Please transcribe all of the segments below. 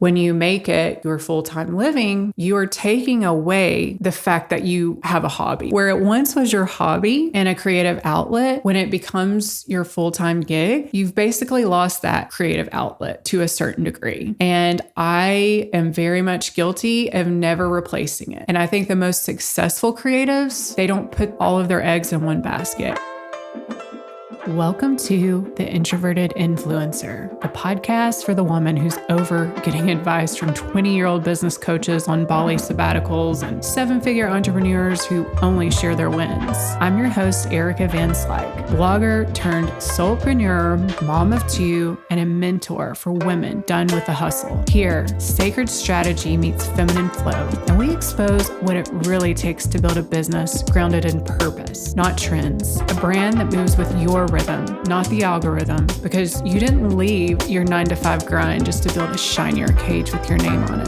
When you make it your full-time living, you are taking away the fact that you have a hobby. Where it once was your hobby and a creative outlet, when it becomes your full-time gig, you've basically lost that creative outlet to a certain degree. And I am very much guilty of never replacing it. And I think the most successful creatives, they don't put all of their eggs in one basket. Welcome to The Introverted Influencer, a podcast for the woman who's over getting advice from 20-year-old business coaches on Bali sabbaticals and seven-figure entrepreneurs who only share their wins. I'm your host, Erica Van Slyke, blogger turned soulpreneur, mom of two, and a mentor for women done with the hustle. Here, sacred strategy meets feminine flow, and we expose what it really takes to build a business grounded in purpose, not trends. A brand that moves with your rhythm, not the algorithm, because you didn't leave your 9-to-5 grind just to build a shinier cage with your name on it.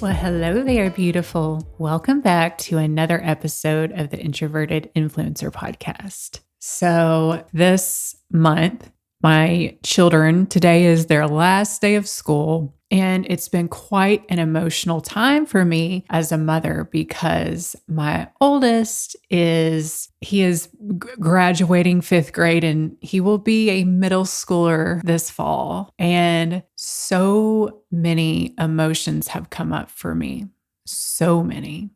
Well, hello there, beautiful. Welcome back to another episode of the Introverted Influencer podcast. So this month, my children, today is their last day of school. And it's been quite an emotional time for me as a mother because my oldest is graduating 5th grade and he will be a middle schooler this fall. And so many emotions have come up for me. So many.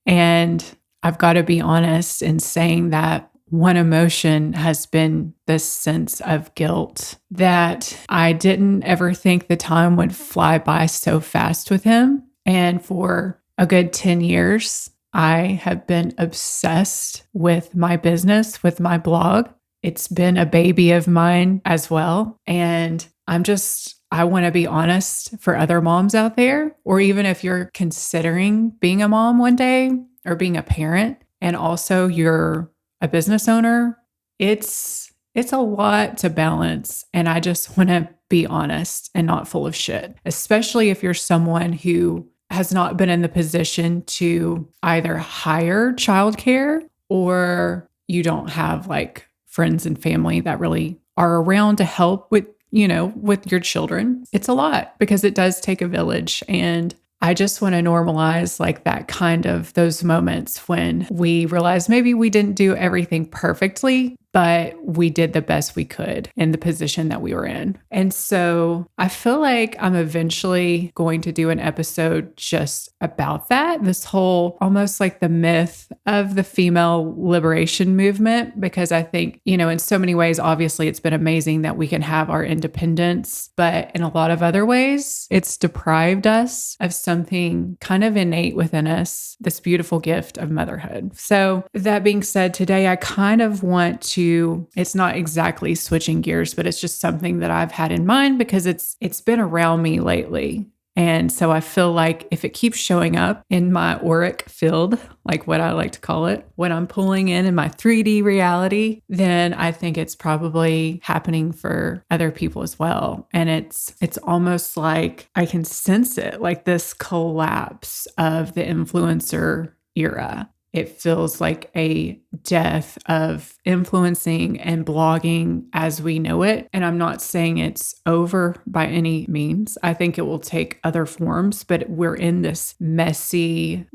And I've got to be honest in saying that one emotion has been this sense of guilt that I didn't ever think the time would fly by so fast with him. And for a good 10 years, I have been obsessed with my business, with my blog. It's been a baby of mine as well. And I want to be honest for other moms out there, or even if you're considering being a mom one day or being a parent, and also you're a business owner, it's a lot to balance. And I just want to be honest and not full of shit, especially if you're someone who has not been in the position to either hire childcare or you don't have like friends and family that really are around to help with your children. It's a lot because it does take a village. And I just want to normalize like that kind of those moments when we realize maybe we didn't do everything perfectly, but we did the best we could in the position that we were in. And so I feel like I'm eventually going to do an episode just about that, this whole almost like the myth of the female liberation movement, because I think, in so many ways, obviously it's been amazing that we can have our independence, but in a lot of other ways, it's deprived us of something kind of innate within us, this beautiful gift of motherhood. So that being said, today I kind of want to, it's not exactly switching gears, but it's just something that I've had in mind because it's been around me lately. And so I feel like if it keeps showing up in my auric field, like what I like to call it, when I'm pulling in my 3D reality, then I think it's probably happening for other people as well. And it's almost like I can sense it, like this collapse of the influencer era. It feels like a death of influencing and blogging as we know it. And I'm not saying it's over by any means. I think it will take other forms, but we're in this messy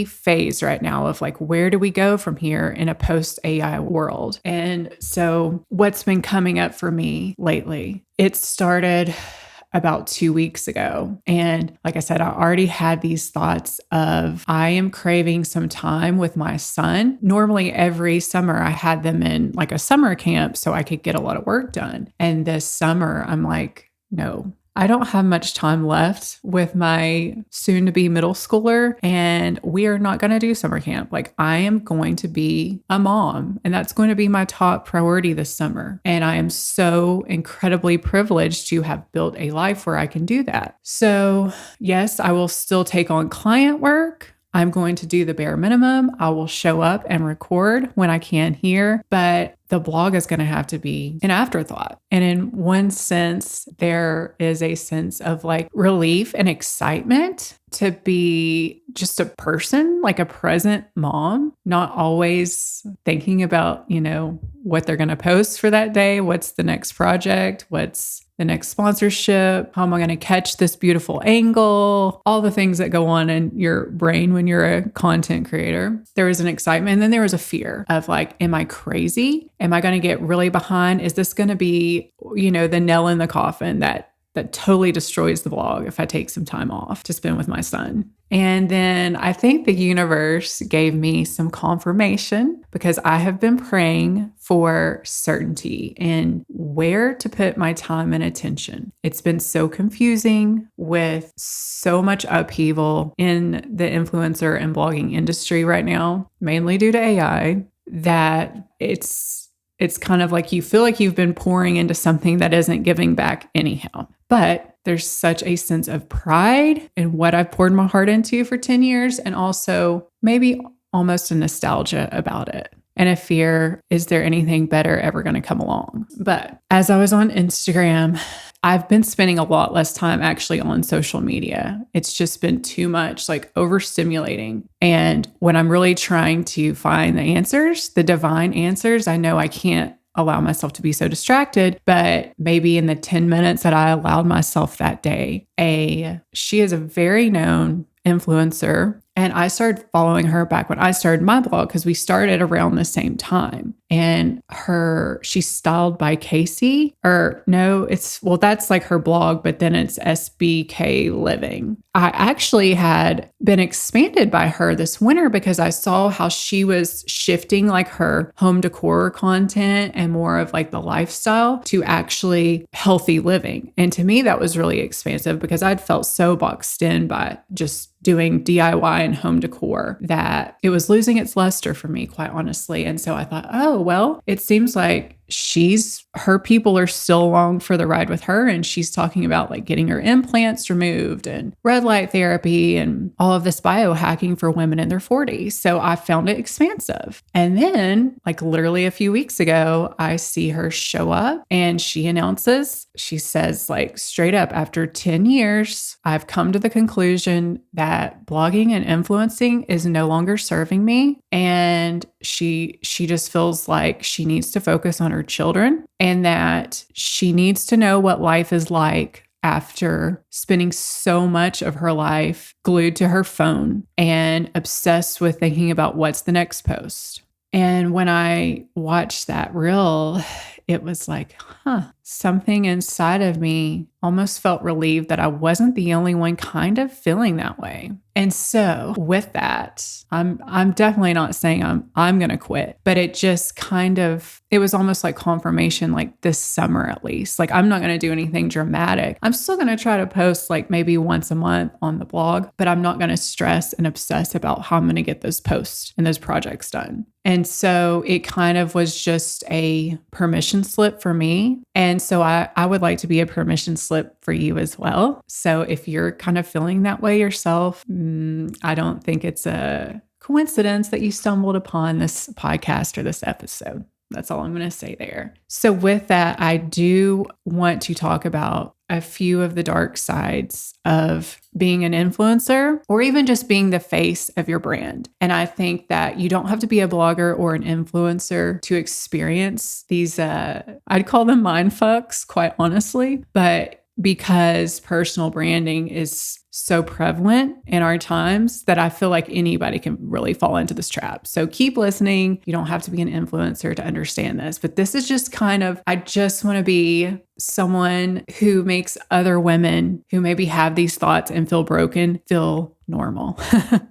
phase right now of like, where do we go from here in a post-AI world? And so what's been coming up for me lately, it started about 2 weeks ago. And like I said, I already had these thoughts of I am craving some time with my son. Normally every summer I had them in like a summer camp so I could get a lot of work done. And this summer I'm like, no, I don't have much time left with my soon to be middle schooler and we are not going to do summer camp. Like I am going to be a mom and that's going to be my top priority this summer. And I am so incredibly privileged to have built a life where I can do that. So yes, I will still take on client work. I'm going to do the bare minimum. I will show up and record when I can here, but the blog is going to have to be an afterthought. And in one sense, there is a sense of like relief and excitement to be just a person, like a present mom, not always thinking about, what they're going to post for that day. What's the next project? What's the next sponsorship? How am I going to catch this beautiful angle? All the things that go on in your brain when you're a content creator. There was an excitement. And then there was a fear of like, am I crazy? Am I going to get really behind? Is this going to be, the nail in the coffin that totally destroys the blog if I take some time off to spend with my son? And then I think the universe gave me some confirmation because I have been praying for certainty in where to put my time and attention. It's been so confusing with so much upheaval in the influencer and blogging industry right now, mainly due to AI, that it's kind of like you feel like you've been pouring into something that isn't giving back anyhow. But there's such a sense of pride in what I've poured my heart into for 10 years, and also maybe almost a nostalgia about it. And a fear, is there anything better ever going to come along? But as I was on Instagram, I've been spending a lot less time actually on social media. It's just been too much, like overstimulating. And when I'm really trying to find the answers, the divine answers, I know I can't allow myself to be so distracted, but maybe in the 10 minutes that I allowed myself that day, she is a very known influencer. And I started following her back when I started my blog because we started around the same time. And she's styled by Casey, that's like her blog, but then it's SBK Living. I actually had been expanded by her this winter because I saw how she was shifting like her home decor content and more of like the lifestyle to actually healthy living. And to me, that was really expansive because I'd felt so boxed in by just doing DIY and home decor that it was losing its luster for me, quite honestly. And so I thought, oh, well, it seems like her people are still along for the ride with her. And she's talking about like getting her implants removed and red light therapy and all of this biohacking for women in their 40s. So I found it expansive. And then like literally a few weeks ago, I see her show up and she says like straight up, after 10 years, I've come to the conclusion that blogging and influencing is no longer serving me. And she just feels like she needs to focus on her children and that she needs to know what life is like after spending so much of her life glued to her phone and obsessed with thinking about what's the next post. And when I watched that reel, it was like, something inside of me almost felt relieved that I wasn't the only one kind of feeling that way. And so with that, I'm definitely not saying I'm going to quit, but it just it was almost like confirmation, like this summer at least. Like I'm not going to do anything dramatic. I'm still going to try to post like maybe once a month on the blog, but I'm not going to stress and obsess about how I'm going to get those posts and those projects done. And so it kind of was just a permission slip for me. And so I would like to be a permission slip for you as well. So if you're kind of feeling that way yourself, I don't think it's a coincidence that you stumbled upon this podcast or this episode. That's all I'm going to say there. So with that, I do want to talk about a few of the dark sides of being an influencer or even just being the face of your brand. And I think that you don't have to be a blogger or an influencer to experience these, I'd call them mind fucks, quite honestly, but because personal branding is so prevalent in our times that I feel like anybody can really fall into this trap. So keep listening. You don't have to be an influencer to understand this, but this is just I just want to be someone who makes other women who maybe have these thoughts and feel broken feel normal.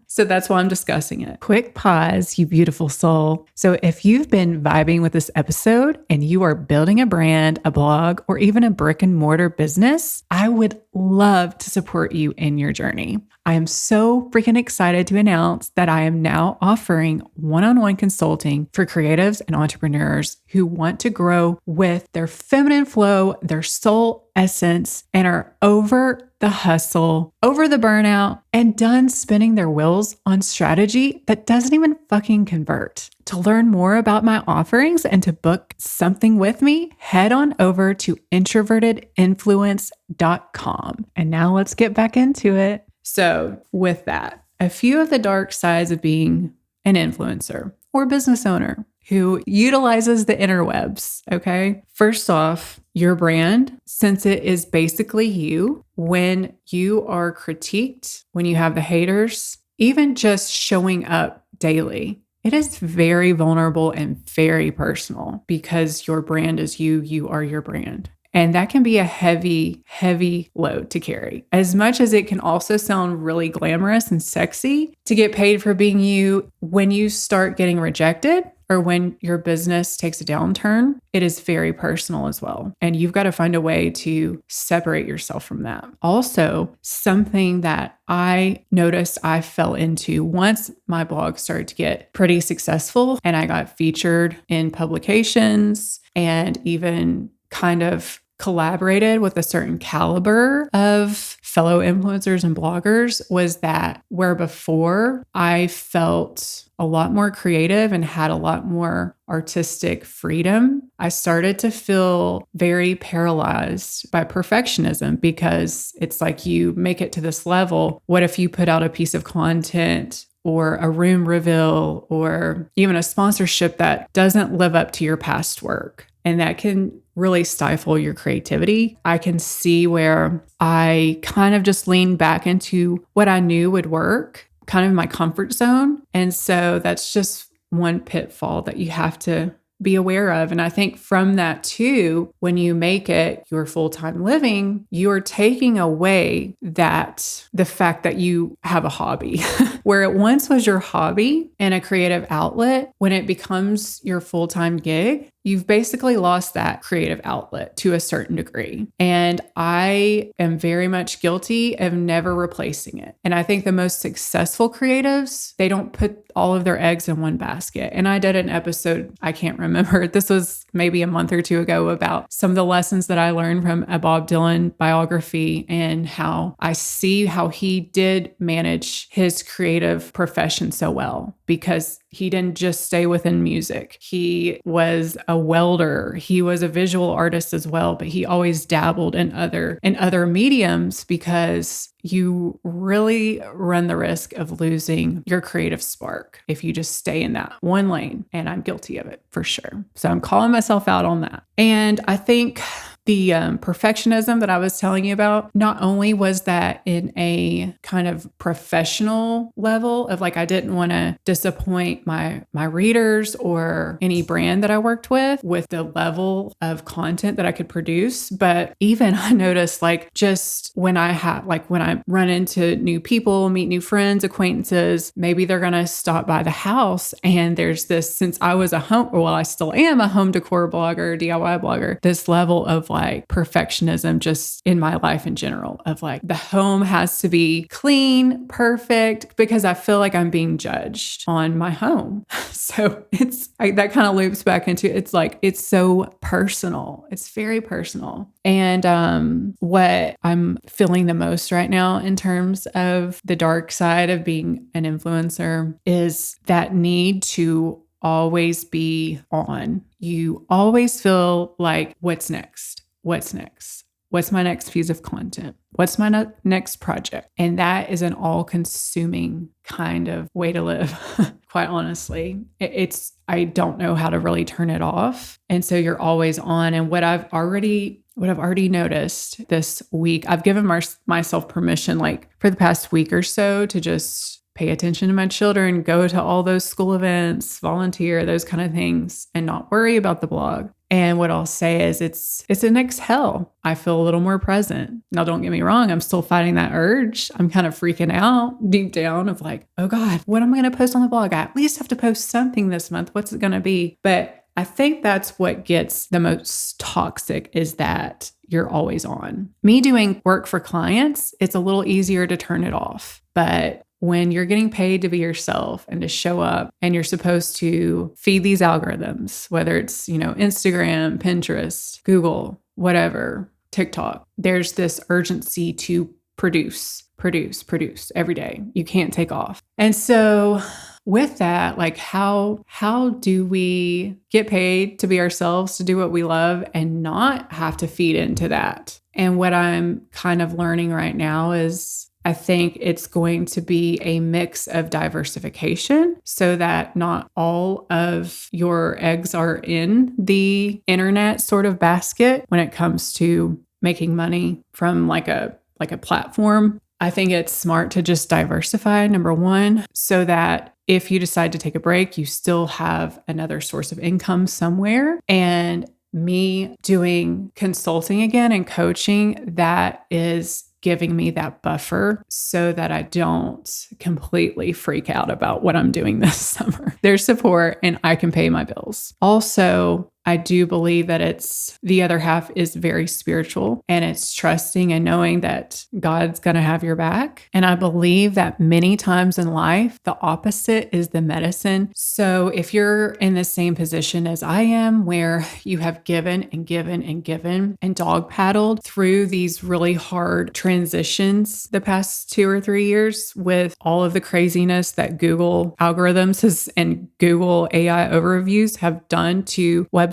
So that's why I'm discussing it. Quick pause, you beautiful soul. So if you've been vibing with this episode and you are building a brand, a blog, or even a brick and mortar business, I would love to support you in your journey. I am so freaking excited to announce that I am now offering one-on-one consulting for creatives and entrepreneurs who want to grow with their feminine flow, their soul essence, and are over the hustle, over the burnout, and done spinning their wheels on strategy that doesn't even fucking convert. To learn more about my offerings and to book something with me, head on over to introvertedinfluence.com. And now let's get back into it. So with that, a few of the dark sides of being an influencer or business owner who utilizes the interwebs, okay? First off, your brand, since it is basically you, when you are critiqued, when you have the haters, even just showing up daily, it is very vulnerable and very personal because your brand is you, you are your brand. And that can be a heavy, heavy load to carry. As much as it can also sound really glamorous and sexy to get paid for being you, when you start getting rejected or when your business takes a downturn, it is very personal as well. And you've got to find a way to separate yourself from that. Also, something that I noticed I fell into once my blog started to get pretty successful and I got featured in publications and even kind of collaborated with a certain caliber of fellow influencers and bloggers, was that where before I felt a lot more creative and had a lot more artistic freedom, I started to feel very paralyzed by perfectionism because it's like you make it to this level. What if you put out a piece of content or a room reveal or even a sponsorship that doesn't live up to your past work? And that can really stifle your creativity. I can see where I kind of just leaned back into what I knew would work, kind of my comfort zone. And so that's just one pitfall that you have to be aware of. And I think from that too, when you make it your full-time living, you're taking away that the fact that you have a hobby where it once was your hobby and a creative outlet. When it becomes your full-time gig, you've basically lost that creative outlet to a certain degree. And I am very much guilty of never replacing it. And I think the most successful creatives, they don't put all of their eggs in one basket. And I did an episode, I can't remember, this was maybe a month or two ago, about some of the lessons that I learned from a Bob Dylan biography and how I see how he did manage his creative profession so well, because he didn't just stay within music. He was a welder. He was a visual artist as well, but he always dabbled in other mediums because you really run the risk of losing your creative spark if you just stay in that one lane. And I'm guilty of it for sure. So I'm calling myself out on that. And I think the perfectionism that I was telling you about, not only was that in a kind of professional level of like, I didn't want to disappoint my readers or any brand that I worked with the level of content that I could produce. But even I noticed like just when I run into new people, meet new friends, acquaintances, maybe they're going to stop by the house. And there's this, since I was I still am a home decor blogger, DIY blogger, this level of like perfectionism just in my life in general of like the home has to be clean, perfect, because I feel like I'm being judged on my home. So that kind of loops back into, it's so personal. It's very personal. And what I'm feeling the most right now in terms of the dark side of being an influencer is that need to always be on. You always feel like, what's next? What's next? What's my next piece of content? What's my next project? And that is an all-consuming kind of way to live, quite honestly. I don't know how to really turn it off. And so you're always on. And what I've already noticed this week, I've given myself permission, like for the past week or so, to just pay attention to my children, go to all those school events, volunteer, those kind of things, and not worry about the blog. And what I'll say is it's an exhale. I feel a little more present. Now, don't get me wrong. I'm still fighting that urge. I'm kind of freaking out deep down of like, oh God, what am I going to post on the blog? I at least have to post something this month. What's it going to be? But I think that's what gets the most toxic, is that you're always on. Me doing work for clients, it's a little easier to turn it off. But when you're getting paid to be yourself and to show up, and you're supposed to feed these algorithms, whether it's, Instagram, Pinterest, Google, whatever, TikTok, there's this urgency to produce every day. You can't take off. And so with that, like how do we get paid to be ourselves, to do what we love and not have to feed into that? And what I'm kind of learning right now is I think it's going to be a mix of diversification so that not all of your eggs are in the internet sort of basket when it comes to making money from like a platform. I think it's smart to just diversify, number one, so that if you decide to take a break, you still have another source of income somewhere. And me doing consulting again and coaching, that is giving me that buffer so that I don't completely freak out about what I'm doing this summer. There's support and I can pay my bills. Also, I do believe that the other half is very spiritual, and it's trusting and knowing that God's going to have your back. And I believe that many times in life, the opposite is the medicine. So if you're in the same position as I am, where you have given and given and given and dog paddled through these really hard transitions the past 2 or 3 years with all of the craziness that Google algorithms and Google AI overviews have done to websites,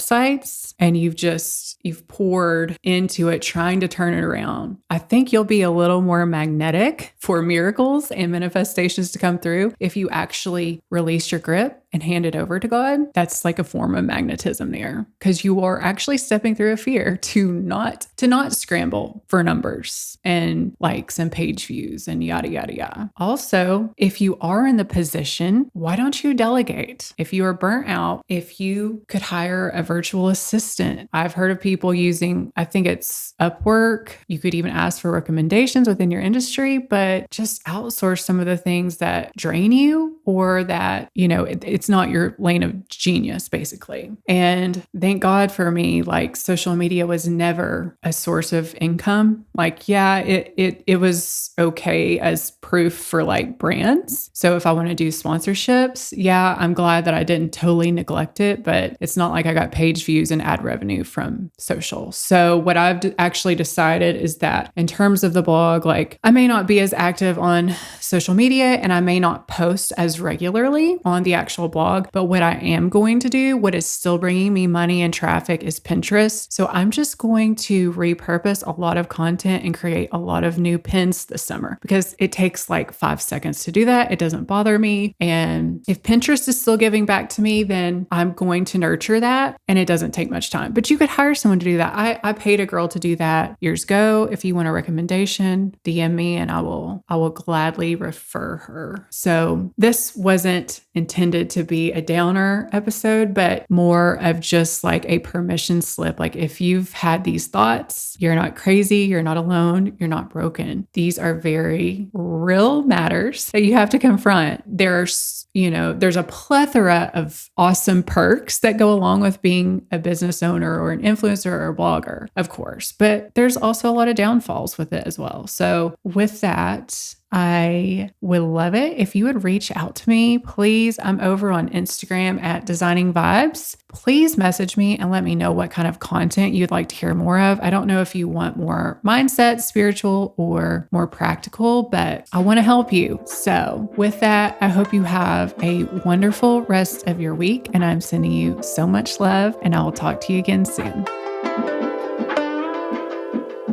and you've poured into it trying to turn it around, I think you'll be a little more magnetic for miracles and manifestations to come through if you actually release your grip and hand it over to God. That's like a form of magnetism there, because you are actually stepping through a fear to not scramble for numbers and likes and page views and yada, yada, yada. Also, if you are in the position, why don't you delegate? If you are burnt out, if you could hire a virtual assistant. I've heard of people using, I think it's Upwork. You could even ask for recommendations within your industry, but just outsource some of the things that drain you or that, it's not your lane of genius, basically. And thank God for me, like social media was never a source of income. Like, yeah, it was okay as proof for like brands. So if I want to do sponsorships, yeah, I'm glad that I didn't totally neglect it, but it's not like I got page views and ad revenue from social. So what I've actually decided is that in terms of the blog, like I may not be as active on social media and I may not post as regularly on the actual blog, but what I am going to do, what is still bringing me money and traffic, is Pinterest. So I'm just going to repurpose a lot of content and create a lot of new pins this summer, because it takes like 5 seconds to do that. It doesn't bother me. And if Pinterest is still giving back to me, then I'm going to nurture that, and it doesn't take much time. But you could hire someone to do that. I paid a girl to do that years ago. If you want a recommendation, DM me and I will gladly refer her. So this wasn't intended to be a downer episode, but more of just like a permission slip. Like if you've had these thoughts, you're not crazy, you're not alone, you're not broken. These are very real matters that you have to confront. There's a plethora of awesome perks that go along with being a business owner or an influencer or a blogger, of course, but there's also a lot of downfalls with it as well. So with that, I would love it if you would reach out to me. Please, I'm over on Instagram at Designing Vibes. Please message me and let me know what kind of content you'd like to hear more of. I don't know if you want more mindset, spiritual, or more practical, but I want to help you. So with that, I hope you have a wonderful rest of your week, and I'm sending you so much love, and I will talk to you again soon.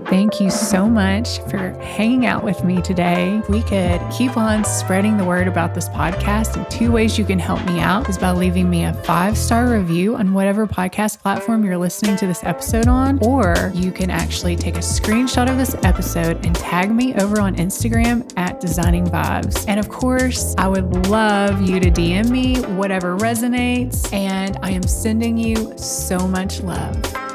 Thank you so much for hanging out with me today. We could keep on spreading the word about this podcast. And 2 ways you can help me out is by leaving me a 5-star review on whatever podcast platform you're listening to this episode on, or you can actually take a screenshot of this episode and tag me over on Instagram at Designing Vibes. And of course, I would love you to DM me whatever resonates, and I am sending you so much love.